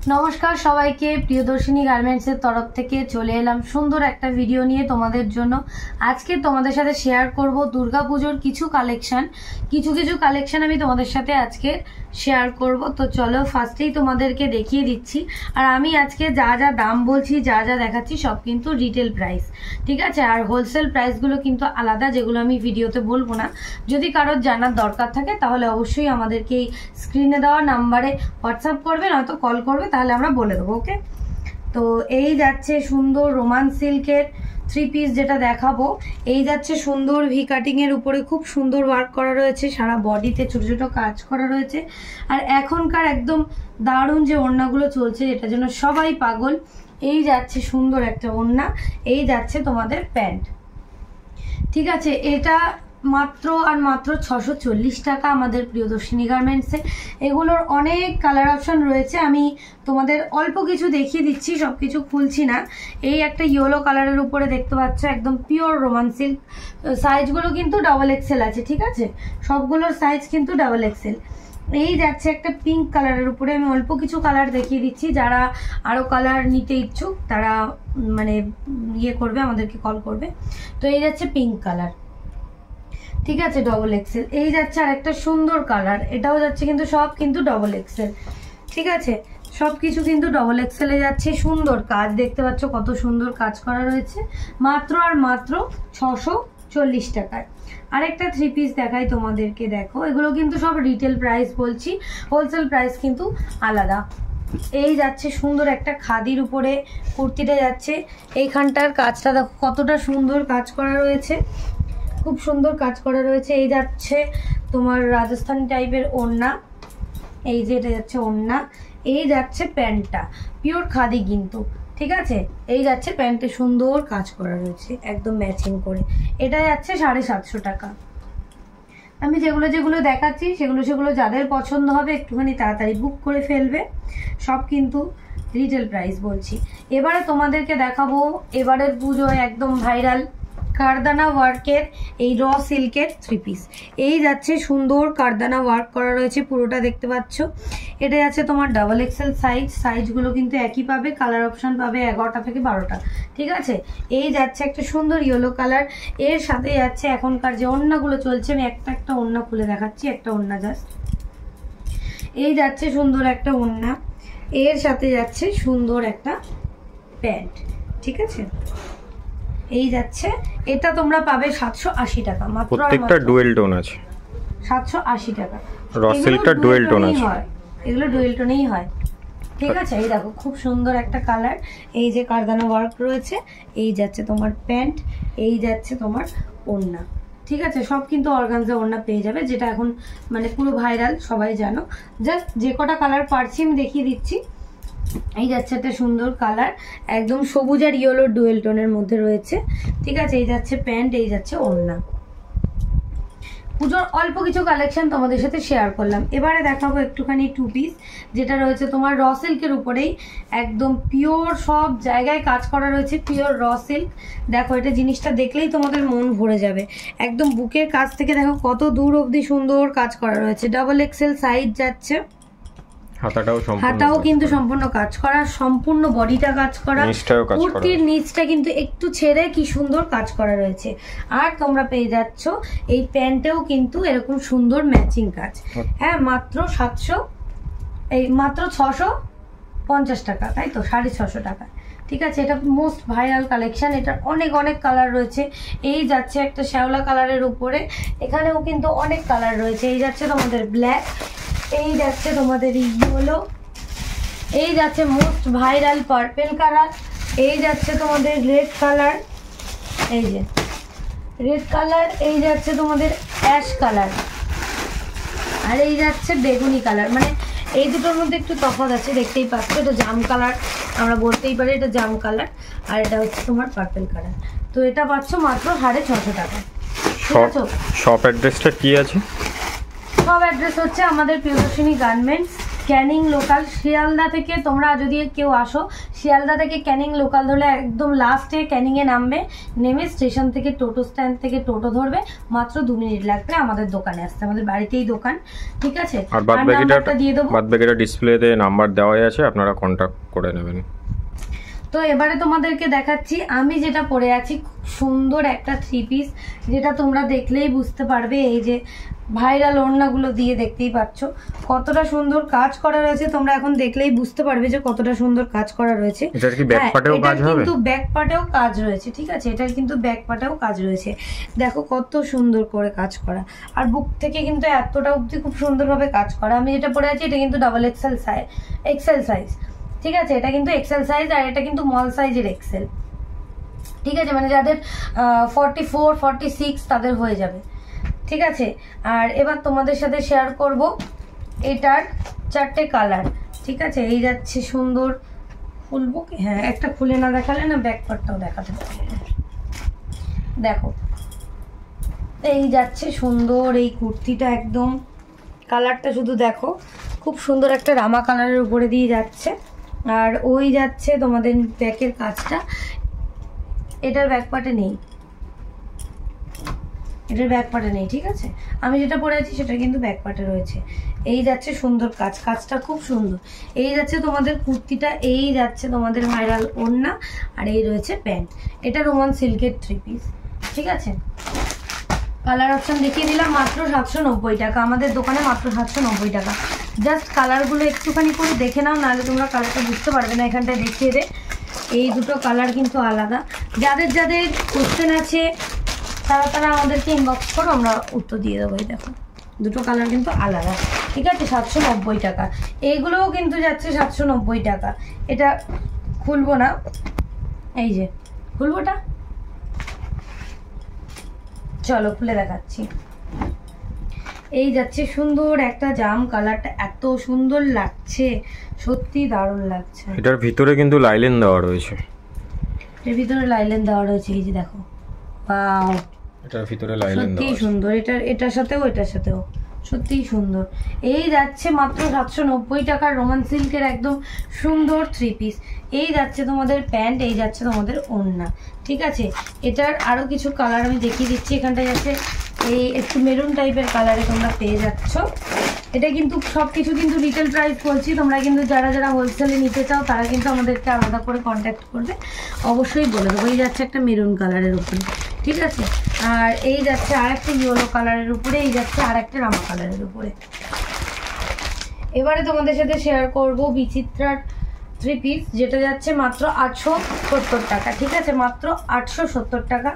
নমস্কার সবাইকে, প্রিয়দর্শিনী গার্মেন্টসের তরফ থেকে চলে এলাম সুন্দর একটা ভিডিও নিয়ে তোমাদের জন্য। আজকে তোমাদের সাথে শেয়ার করব দুর্গাপুজোর কিছু কালেকশন আমি তোমাদের সাথে আজকে শেয়ার করব। তো চলো ফার্স্টেই তোমাদেরকে দেখিয়ে দিচ্ছি। আর আমি আজকে যা যা দাম বলছি, যা যা দেখাচ্ছি সব কিন্তু রিটেল প্রাইস, ঠিক আছে? আর হোলসেল প্রাইসগুলো কিন্তু আলাদা, যেগুলো আমি ভিডিওতে বলবো না। যদি কারোর জানার দরকার থাকে তাহলে অবশ্যই আমাদেরকে এই স্ক্রিনে দেওয়া নাম্বারে হোয়াটসঅ্যাপ করবে, নয়তো কল করবে, তাহলে আমরা বলে দেবো। ওকে, তো এই যাচ্ছে সুন্দর রোমান সিল্কের 3 পিস যেটা দেখাবো। এই যাচ্ছে সুন্দর ভি কাটিং এর উপরে খুব সুন্দর ওয়ার্ক করা রয়েছে, সারা বডিতে ছোট ছোট কাজ করা রয়েছে। আর এখনকার একদম দারুণ যে ওড়নাগুলো চলছে, এটার জন্য সবাই পাগল। এই যাচ্ছে সুন্দর একটা ওড়না, এই যাচ্ছে তোমাদের প্যান্ট, ঠিক আছে? এটা মাত্র আর মাত্র 640 টাকা আমাদের প্রিয়দর্শিনী গার্মেন্টসে। এগুলোর অনেক কালার অপশন রয়েছে, আমি তোমাদের অল্প কিছু দেখিয়ে দিচ্ছি, সব কিছু খুলছি না। এই একটা ইয়েলো কালারের উপরে দেখতে পাচ্ছ, একদম পিওর রোমান সিল্ক। সাইজগুলো কিন্তু XXL আছে, ঠিক আছে? সবগুলোর সাইজ কিন্তু XXL। এই যাচ্ছে একটা পিঙ্ক কালারের উপরে, আমি অল্প কিছু কালার দেখিয়ে দিচ্ছি। যারা আরো কালার নিতে ইচ্ছুক তারা মানে ইয়ে করবে, আমাদেরকে কল করবে। তো এই যাচ্ছে পিঙ্ক কালার, ঠিক আছে, XXL। এই যাচ্ছে আর একটা সুন্দর কালার, এটাও যাচ্ছে কিন্তু সব কিন্তু XXL, ঠিক আছে? সবকিছু কিন্তু XXL এ যাচ্ছে। সুন্দর কাজ দেখতে পাচ্ছ, কত সুন্দর কাজ করা রয়েছে, মাত্র আর মাত্র 640 টাকায়। আরেকটা 3 পিস দেখাই তোমাদেরকে, দেখো এগুলো কিন্তু সব রিটেল প্রাইস বলছি, হোলসেল প্রাইস কিন্তু আলাদা। এই যাচ্ছে সুন্দর একটা খাদির উপরে কুর্তিটা যাচ্ছে। এইখানটার কাজটা দেখো কতটা সুন্দর কাজ করা রয়েছে, খুব সুন্দর কাজ করা রয়েছে। এই যাচ্ছে তোমার রাজস্থানি টাইপের ওড়না, এই যে এটা যাচ্ছে ওড়না। এই যাচ্ছে প্যান্টটা পিওর খাদি কিন্তু, ঠিক আছে? এই যাচ্ছে প্যান্টে সুন্দর কাজ করা রয়েছে, একদম ম্যাচিং করে। এটা যাচ্ছে 750 টাকা। আমি যেগুলো যেগুলো দেখাচ্ছি সেগুলো যাদের পছন্দ হবে একটুখানি তাড়াতাড়ি বুক করে ফেলবে, সব কিন্তু রিটেল প্রাইস বলছি। এবারে তোমাদেরকে দেখাবো এবারের পুজোয় একদম ভাইরাল কারদানা ওয়ার্কের এই র সিল্কের 3 পিস। এই যাচ্ছে সুন্দর কারদানা ওয়ার্ক করা রয়েছে, পুরোটা দেখতে পাচ্ছ। এটা যাচ্ছে তোমার XXL সাইজ, সাইজগুলো কিন্তু একই পাবে, কালার অপশন পাবে 11টা থেকে 12টা, ঠিক আছে? এই যাচ্ছে একটা সুন্দর ইয়েলো কালার, এর সাথে যাচ্ছে এখনকার যে ওড়নাগুলো চলছে, আমি একটা ওড়না খুলে দেখাচ্ছি, একটা ওড়না জাস্ট। এই যাচ্ছে সুন্দর একটা ওড়না, এর সাথে যাচ্ছে সুন্দর একটা প্যান্ট, ঠিক আছে? এই যাচ্ছে, এটা তোমরা পাবে 780 টাকা মাত্র। প্রত্যেকটা ডুয়েল টোন আছে, 780 টাকা। র সিল্কটা ডুয়েল টোন আছে, এগুলো ডুয়েল টোনেই হয়, ঠিক আছে? এই দেখো খুব সুন্দর একটা কালার, এই যে কারদানা ওয়ার্ক রয়েছে। এই যাচ্ছে তোমার প্যান্ট, এই যাচ্ছে তোমার ওড়না, ঠিক আছে? সব কিন্তু অর্গানজা ওড়না পেয়ে যাবে, যেটা এখন মানে পুরো ভাইরাল, সবাই জানো। জাস্ট যে কটা কালার পারছি আমি দেখিয়ে দিচ্ছি। এই যাচ্ছে একটা সুন্দর কালার, একদম সবুজ আর ইয়েলো ডুয়েল টোনের মধ্যে রয়েছে, ঠিক আছে? এই যাচ্ছে প্যান্ট, এই যাচ্ছে ওড়না। পুজোর অল্প কিছু কালেকশন তোমাদের সাথে শেয়ার করলাম। এবারে দেখাবো একটুখানি 2 পিস, যেটা রয়েছে তোমার র সিল্কের উপরেই, একদম পিওর, সব জায়গায় কাজ করা রয়েছে, পিওর র সিল্ক। দেখো এটা জিনিসটা দেখলেই তোমাদের মন ভরে যাবে, একদম বুকের কাছ থেকে দেখো কত দূর অবধি সুন্দর কাজ করা রয়েছে। XXL সাইজ যাচ্ছে, হাতাও কিন্তু সম্পূর্ণ কাজ করা, সম্পূর্ণ বডিটা কাজ করা, কুর্তির নিচটা কিন্তু একটু ছেড়ে কি সুন্দর কাজ করা রয়েছে। আর তোমরা পেয়ে যাচ্ছ এই প্যান্টেও কিন্তু এরকম সুন্দর ম্যাচিং কাজ। হ্যাঁ, মাত্র 650 টাকা, তাই তো? 650 টাকা, ঠিক আছে? এটা মোস্ট ভাইরাল কালেকশন, এটার অনেক কালার রয়েছে। এই যাচ্ছে একটা শ্যাওলা কালারের উপরে, এখানেও কিন্তু অনেক কালার রয়েছে। এই যাচ্ছে তোমাদের ব্ল্যাক, এই যাচ্ছে তোমাদের ইয়েলো, এই যাচ্ছে মোস্ট ভাইরাল পার্পল কালার, এই যাচ্ছে তোমাদের রেড কালার, এই যে রেড কালার, এই যাচ্ছে তোমাদের অ্যাশ কালার, আর এই যাচ্ছে বেগুনি কালার। মানে এই দুটোর মধ্যে একটু তফাৎ আছে, দেখতেই পাচ্ছ। এটা জাম কালার, আমরা বলতেই পারি এটা জাম কালার, আর এটা হচ্ছে তোমার পার্পল কালার। তো এটা পাচ্ছ মাত্র 650 টাকা। শপ অ্যাড্রেসটা কি আছে? সব অ্যাড্রেস হচ্ছে আমাদের প্রিয়দর্শিনী গার্মেন্টস, ক্যানিং লোকাল, শিয়ালদা থেকে তোমরা যদি কেউ আসো, শিয়ালদা থেকে ক্যানিং লোকাল ধরলে একদম লাস্টে ক্যানিংয়ে নামবে, নেমে স্টেশন থেকে টোটো স্ট্যান্ড থেকে টোটো ধরবে, মাত্র 2 মিনিট লাগবে আমাদের দোকানে আসতে, আমাদের বাড়িতেই দোকান, ঠিক আছে। আর বাদবাকিটা দিয়ে দেবো, বাদবাকিটা ডিসপ্লেতে নাম্বার দেওয়াই আছে, আপনারা কন্ট্যাক্ট করে নেবেন। তো এবারে তোমাদেরকে দেখাচ্ছি আমি যেটা পরে আছি, খুব সুন্দর একটা 3 পিস, যেটা তোমরা দেখলেই বুঝতে পারবে। এই যে ভাইরাল ওড়নাগুলো দিয়ে দেখতেই পাচ্ছ কতটা সুন্দর কাজ করা রয়েছে, তোমরা এখন দেখলেই বুঝতে পারবে যে কতটা সুন্দর কাজ করা রয়েছে। এটার কি ব্যাক পার্টেও কাজ হবে? কিন্তু ব্যাক পার্টেও কাজ রয়েছে, ঠিক আছে, এটার কিন্তু ব্যাক পার্টেও কাজ রয়েছে। দেখো কত সুন্দর করে কাজ করা, আর বুক থেকে কিন্তু এতটা অবধি খুব সুন্দরভাবে কাজ করা। আমি যেটা পরে আছি এটা কিন্তু ডাবল এক্সেল সাইজ, ঠিক আছে, এটা কিন্তু এক্সেল সাইজ, আর এটা কিন্তু মল সাইজের এক্সেল, ঠিক আছে, মানে যাদের 44 46 তাদের হয়ে যাবে, ঠিক আছে। আর এবার তোমাদের সাথে শেয়ার করব এটার 4টে কালার, ঠিক আছে। এই যাচ্ছে সুন্দর, খুলবো, হ্যাঁ একটা খুলে না দেখালে না ব্যাক পার্টটাও দেখাতে পারবে। দেখো এই যাচ্ছে সুন্দর এই কুর্তিটা, একদম কালারটা শুধু দেখো, খুব সুন্দর একটা রামা কালারের উপরে দিয়ে যাচ্ছে। আর ওই যাচ্ছে তোমাদের ব্যাকের কাজটা, এটার ব্যাক পার্টে নেই, এটার ব্যাক পার্টে নেই, ঠিক আছে। আমি যেটা পরে আছি সেটা কিন্তু ব্যাক পার্টে রয়েছে। এই যাচ্ছে সুন্দর কাজ, কাজটা খুব সুন্দর। এই যাচ্ছে তোমাদের কুর্তিটা, এই যাচ্ছে তোমাদের ভাইরাল ওড়না, আর এই রয়েছে প্যান্ট। এটা রোমান সিল্কের 3 পিস, ঠিক আছে। কালার অপশন দেখিয়ে দিলাম, মাত্র 790 টাকা, আমাদের দোকানে মাত্র 790 টাকা। জাস্ট কালারগুলো একটুখানি করে দেখে নাও, নাহলে তোমরা কালারটা বুঝতে পারবে না। এখানটায় দেখিয়ে দে, এই দুটো কালার কিন্তু আলাদা। যাদের যাদের কোশ্চেন আছে তারা আমাদেরকে ইনবক্স করো, আমরা উত্তর দিয়ে দেবো। এই দেখো দুটো কালার কিন্তু আলাদা, ঠিক আছে, 790 টাকা। এইগুলোও কিন্তু যাচ্ছে 790 টাকা। এটা খুলবো না, এই যে খুলবোটা, চলো খুলে দেখাচ্ছি। এই যাচ্ছে সুন্দর একটা জাম, কালারটা এত সুন্দর লাগছে, সত্যি দারুণ লাগছে। এটার ভিতরে কিন্তু লাইলেন দেওয়া রয়েছে, এর ভিতরে লাইলেন দেওয়া রয়েছে, এই যে দেখো, ওয়াও, এটার ভিতরে লাইলেন দেওয়া সত্যি সুন্দর। এটার সাথেও সত্যিই সুন্দর। এই যাচ্ছে মাত্র 790 টাকার রোমান সিল্কের একদম সুন্দর 3 পিস। এই যাচ্ছে তোমাদের প্যান্ট, এই যাচ্ছে তোমাদের ওড়না, ঠিক আছে। এটার আরো কিছু কালার আমি দেখিয়ে দিচ্ছি। এখানটা যাচ্ছে এই একটু মেরুন টাইপের কালারে তোমরা পেয়ে যাচ্ছ। এটা কিন্তু সবকিছু কিন্তু রিটেল প্রাইস বলছি, তোমরা কিন্তু যারা যারা হোলসেলে নিতে চাও তারা কিন্তু আমাদেরকে আলাদা করে কন্ট্যাক্ট করবে, অবশ্যই বলে দেবো। এই যাচ্ছে একটা মেরুন কালারের উপরে, ঠিক আছে। আর এই যাচ্ছে আর একটা ইয়েলো কালারের উপরে, এই যাচ্ছে আর একটা রামা কালারের উপরে। এবারে তোমাদের সাথে শেয়ার করব বিচিত্রার 3 পিস, যেটা যাচ্ছে মাত্র 870 টাকা, ঠিক আছে, মাত্র 870 টাকা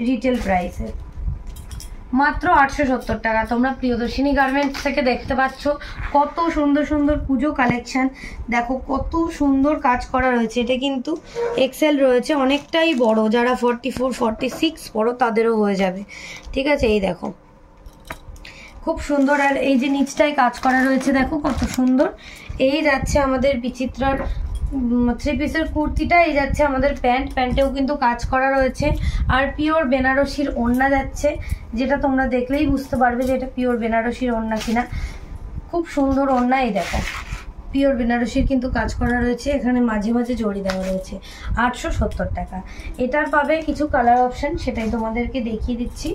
রিটেল প্রাইসে, মাত্র 870 টাকা। তোমরা প্রিয়দর্শিনী গার্মেন্টস থেকে দেখতে পাচ্ছ কত সুন্দর সুন্দর পুজো কালেকশন, দেখো কত সুন্দর কাজ করা রয়েছে। এটা কিন্তু এক্সেল রয়েছে, অনেকটাই বড়, যারা 44 46 বড় তাদেরও হয়ে যাবে, ঠিক আছে। এই দেখো খুব সুন্দর, আর এই যে নিচটায় কাজ করা রয়েছে দেখো কত সুন্দর। এই যাচ্ছে আমাদের বিচিত্রার 3 পিসের কুর্তিটা, এই যাচ্ছে আমাদের প্যান্টেও কিন্তু কাজ করা রয়েছে। আর পিওর বেনারসির ওড়না যাচ্ছে, যেটা তোমরা দেখলেই বুঝতে পারবে যে এটা পিওর বেনারসির ওড়না কিনা। খুব সুন্দর ওড়না, এই দেখো পিওর বেনারসির কিন্তু কাজ করা রয়েছে, এখানে মাঝে মাঝে জড়ি দেওয়া রয়েছে। 870 টাকা। এটার পাবে কিছু কালার অপশন, সেটাই তোমাদেরকে দেখিয়ে দিচ্ছি।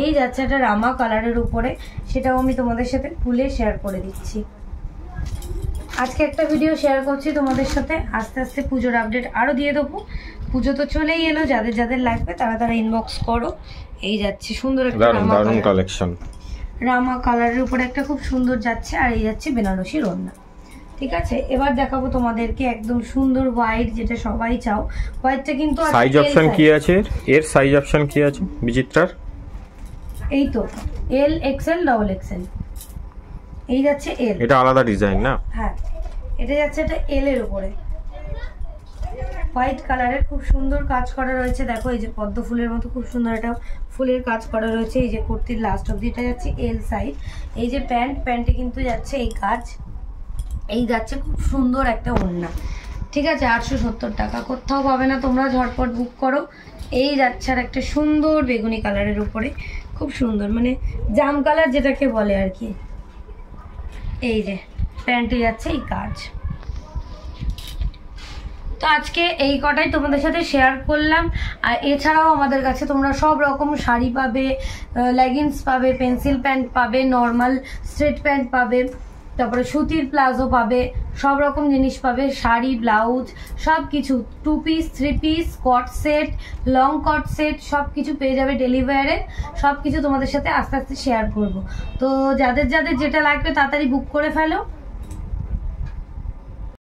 এই যাচ্ছে একটা রামা কালারের উপরে, সেটাও আমি তোমাদের সাথে খুলে শেয়ার করে দিচ্ছি। আজকে একটা ভিডিও শেয়ার করছি তোমাদের সাথে, আস্তে আস্তে পুজোর আপডেট আরও দিয়ে দেবো। পুজো তো চলেই এলো, যাদের যাদের লাগবে তারা ইনবক্স করো। এই যাচ্ছে সুন্দর একটা দারুণ কালেকশন, রামা কালারের উপরে একটা খুব সুন্দর যাচ্ছে, আর এই যাচ্ছে বেনারসির ওড়না, ঠিক আছে। এবার দেখাবো তোমাদেরকে একদম সুন্দর হোয়াইট, যেটা সবাই চাও। হোয়াইটটা কিন্তু সাইজ অপশন কি আছে, এর সাইজ অপশন কি আছে বিচিত্রার? এই তো এল এক্সএল ডাবল এক্সএল, এই যাচ্ছে এল, এটা আলাদা ডিজাইন না? হ্যাঁ এটা যাচ্ছে এটা এল এর উপরে, হোয়াইট কালারের খুব সুন্দর কাজ করা রয়েছে। দেখো এই যে পদ্ম ফুলের মতো খুব সুন্দর একটা ফুলের কাজ করা রয়েছে। এই যে কুর্তির লাস্ট অবধি এটা যাচ্ছে এল সাইজ। এই যে প্যান্টে কিন্তু যাচ্ছে এই কাজ, এই যাচ্ছে খুব সুন্দর একটা ওড়না, ঠিক আছে। 870 টাকা, কোথাও পাবে না, তোমরা ঝটপট বুক করো। এই যাচ্ছে আর একটা সুন্দর বেগুনি কালারের উপরে, খুব সুন্দর, মানে জাম কালার যেটাকে বলে আর কি। এই যে প্যান্টে যাচ্ছে এই কাজ। তো আজকে এই কটাই তোমাদের সাথে শেয়ার করলাম। আর এছাড়াও আমাদের কাছে তোমরা সব রকম শাড়ি পাবে, লেগিংস পাবে, পেন্সিল প্যান্ট পাবে, নর্মাল স্ট্রেট প্যান্ট পাবে, তারপরে সুতির প্লাজো পাবে, সব রকম জিনিস পাবে, শাড়ি, ব্লাউজ, সব কিছু, 2 পিস 3 পিস, কট সেট, লং কট সেট, সব কিছু পেয়ে যাবে ডেলিভারে। সব কিছু তোমাদের সাথে আস্তে আস্তে শেয়ার করব। তো যাদের যাদের যেটা লাগবে তাড়াতাড়ি বুক করে ফেলো।